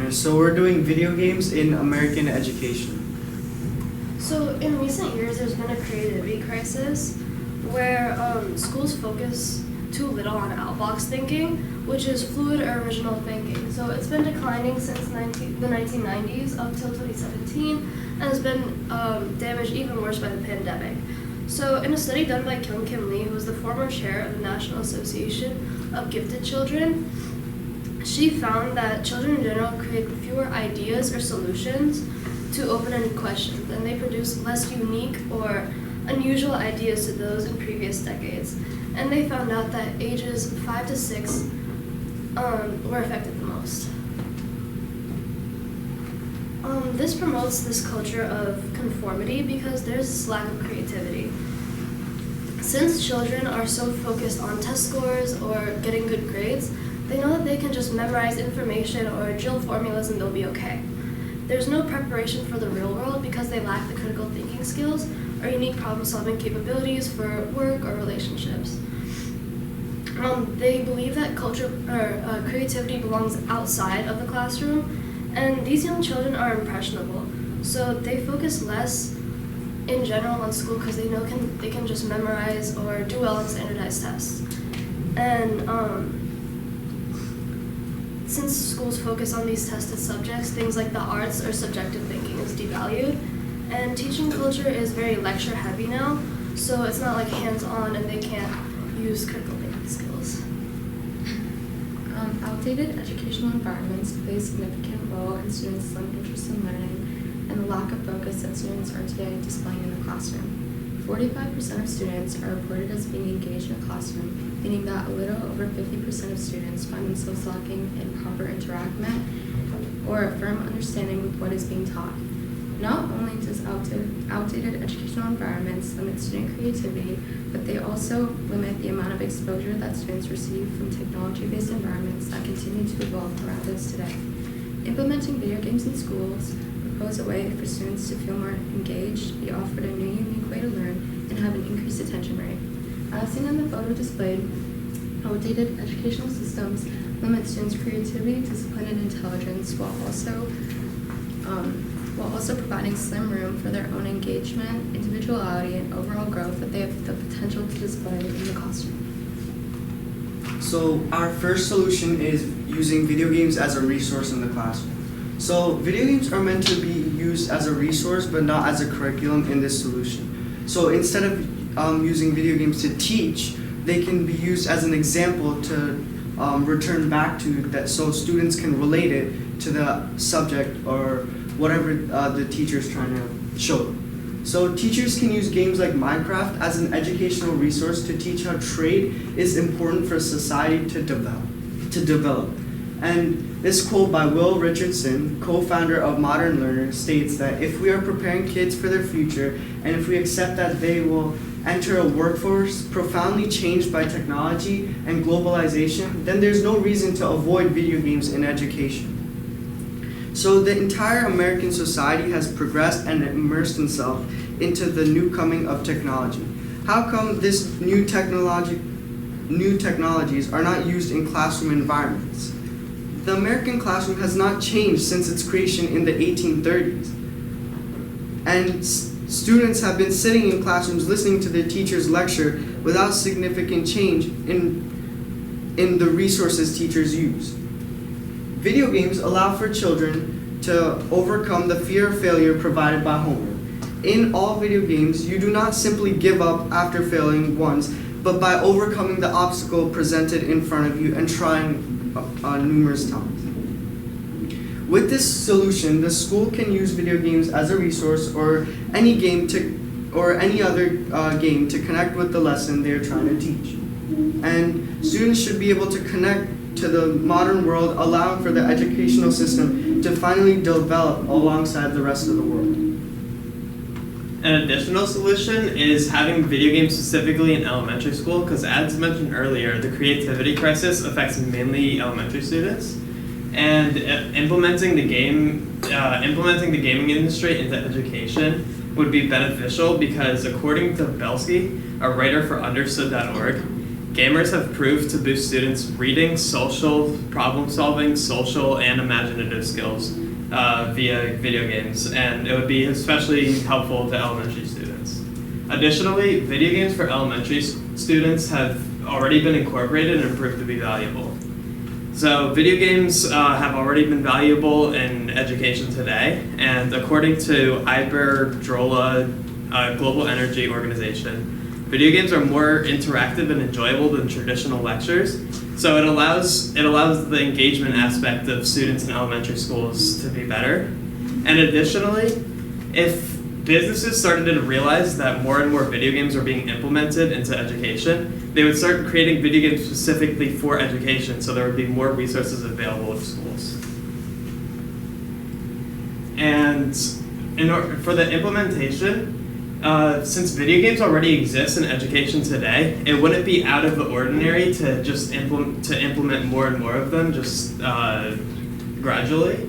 learners. So we're doing video games in American education. So in recent years, there's been a creativity crisis where schools focus too little on outbox thinking, which is fluid or original thinking. So it's been declining since the 1990s up till 2017, and has been damaged even worse by the pandemic. So in a study done by Kyung Kim Lee, who was the former chair of the National Association of Gifted Children, she found that children in general create fewer ideas or solutions to open-ended questions, and they produce less unique or unusual ideas to those in previous decades. And they found out that ages 5 to 6 were affected the most. This promotes this culture of conformity because there's this lack of creativity. Since children are so focused on test scores or getting good grades, they know that they can just memorize information or drill formulas and they'll be okay. There's no preparation for the real world because they lack the critical thinking skills or unique problem-solving capabilities for work or relationships. They believe that culture or creativity belongs outside of the classroom, and these young children are impressionable, so they focus less in general on school because they know they can just memorize or do well on standardized tests. And since schools focus on these tested subjects, things like the arts or subjective thinking is devalued, and teaching culture is very lecture heavy now, so it's not like hands-on and they can't use critical thinking skills. Outdated educational environments play a significant role in students' low interest in learning and the lack of focus that students are today displaying in the classroom. 45% of students are reported as being engaged in a classroom, meaning that a little over 50% of students find themselves lacking in proper interaction or a firm understanding with what is being taught. Not only does outdated educational environments limit student creativity, but they also limit the amount of exposure that students receive from technology-based environments that continue to evolve around us today. Implementing video games in schools propose a way for students to feel more engaged, be offered a new unique way to learn, and have an increased attention rate. As seen in the photo displayed, outdated educational systems limit students' creativity, discipline, and intelligence while also providing slim room for their own engagement, individuality, and overall growth that they have the potential to display in the classroom. So our first solution is using video games as a resource in the classroom. So video games are meant to be used as a resource but not as a curriculum in this solution. So instead of using video games to teach, they can be used as an example to return back to that so students can relate it to the subject or whatever the teacher is trying to show them. So teachers can use games like Minecraft as an educational resource to teach how trade is important for society to develop. And this quote by Will Richardson, co-founder of Modern Learners, states that if we are preparing kids for their future and if we accept that they will enter a workforce profoundly changed by technology and globalization, then there's no reason to avoid video games in education. So the entire American society has progressed and immersed itself into the new coming of technology. How come this new technologies are not used in classroom environments? The American classroom has not changed since its creation in the 1830s. And students have been sitting in classrooms listening to their teachers lecture without significant change in the resources teachers use. Video games allow for children to overcome the fear of failure provided by homework. In all video games, you do not simply give up after failing once, but by overcoming the obstacle presented in front of you and trying numerous times. With this solution, the school can use video games as a resource or any other game to connect with the lesson they are trying to teach. And students should be able to connect to the modern world, allowing for the educational system to finally develop alongside the rest of the world. An additional solution is having video games specifically in elementary school, because as mentioned earlier, the creativity crisis affects mainly elementary students. And implementing the gaming industry into education would be beneficial because according to Belsky, a writer for understood.org, gamers have proved to boost students' reading, social, problem solving, social, and imaginative skills via video games, and it would be especially helpful to elementary students. Additionally, video games for elementary students have already been incorporated and proved to be valuable. So video games have already been valuable in education today, and according to Iberdrola Global Energy Organization, video games are more interactive and enjoyable than traditional lectures. So it allows the engagement aspect of students in elementary schools to be better. And additionally, if businesses started to realize that more and more video games are being implemented into education, they would start creating video games specifically for education, so there would be more resources available at schools. And for the implementation, since video games already exist in education today, it wouldn't be out of the ordinary to just implement more and more of them just gradually.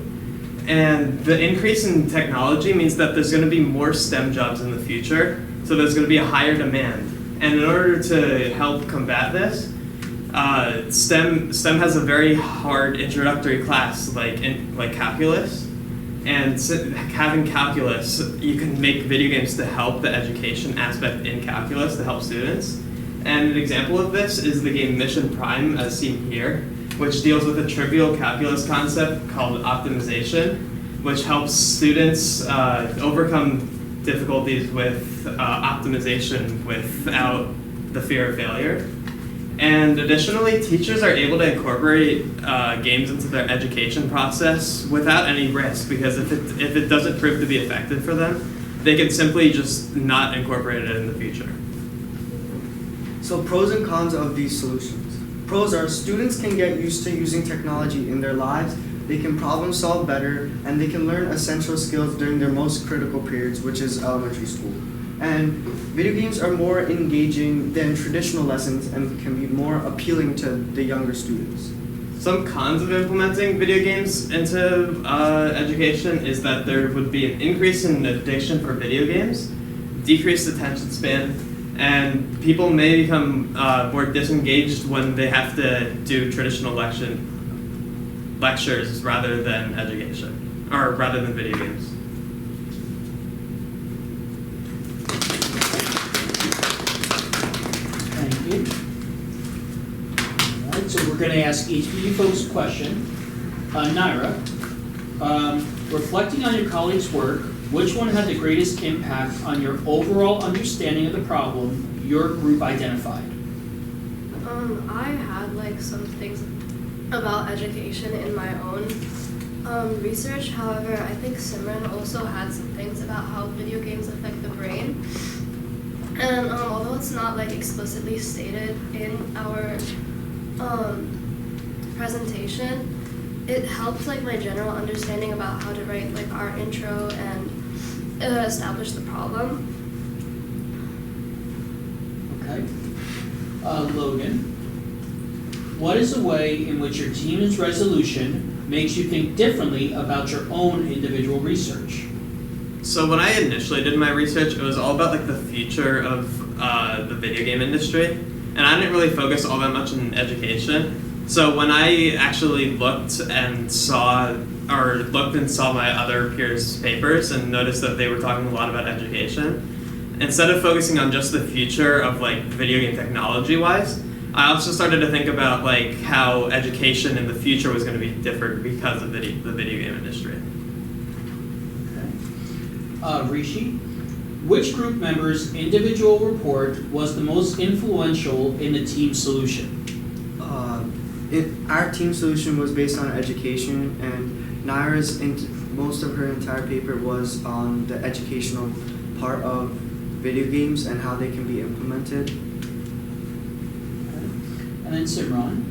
And the increase in technology means that there's going to be more STEM jobs in the future, so there's going to be a higher demand. And in order to help combat this, STEM has a very hard introductory class like calculus. And having calculus, you can make video games to help the education aspect in calculus to help students. And an example of this is the game Mission Prime, as seen here, which deals with a trivial calculus concept called optimization, which helps students overcome difficulties with optimization without the fear of failure. And additionally, teachers are able to incorporate games into their education process without any risk, because if it doesn't prove to be effective for them, they can simply just not incorporate it in the future. So pros and cons of these solutions. Pros are students can get used to using technology in their lives, they can problem solve better, and they can learn essential skills during their most critical periods, which is elementary school. And video games are more engaging than traditional lessons and can be more appealing to the younger students. Some cons of implementing video games into education is that there would be an increase in addiction for video games, decreased attention span, and people may become more disengaged when they have to do traditional lectures rather than education, or rather than video games. Alright, so we're going to ask each of you folks a question. Naira, reflecting on your colleagues' work, which one had the greatest impact on your overall understanding of the problem your group identified? I had like some things about education in my own research. However, I think Simran also had some things about how video games affect the brain. And although it's not like explicitly stated in our presentation, it helped like my general understanding about how to write like our intro and establish the problem. Okay. Logan, what is a way in which your team's resolution makes you think differently about your own individual research? So when I initially did my research, it was all about like the future of the video game industry, and I didn't really focus all that much in education. So when I actually looked and saw my other peers' papers and noticed that they were talking a lot about education, instead of focusing on just the future of like video game technology-wise, I also started to think about like how education in the future was going to be different because of the video game industry. Rishi, which group member's individual report was the most influential in the team solution? Our team solution was based on education, and Naira's most of her entire paper was on the educational part of video games and how they can be implemented. And then Simran,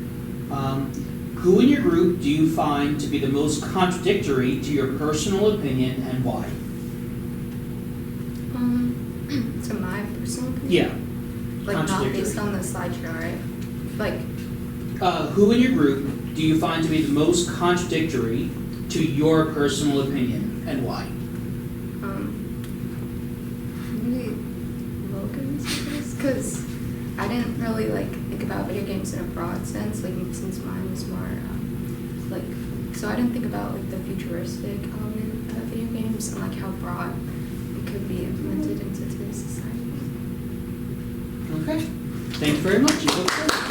who in your group do you find to be the most contradictory to your personal opinion and why? To my personal opinion? Yeah. Like not based on the slideshow, right? Like, who in your group do you find to be the most contradictory to your personal opinion and why? maybe Logan's, because I didn't really like about video games in a broad sense, like since mine was more so I didn't think about like the futuristic element of video games and like how broad it could be implemented into today's society. Okay, thank you very much. You look good.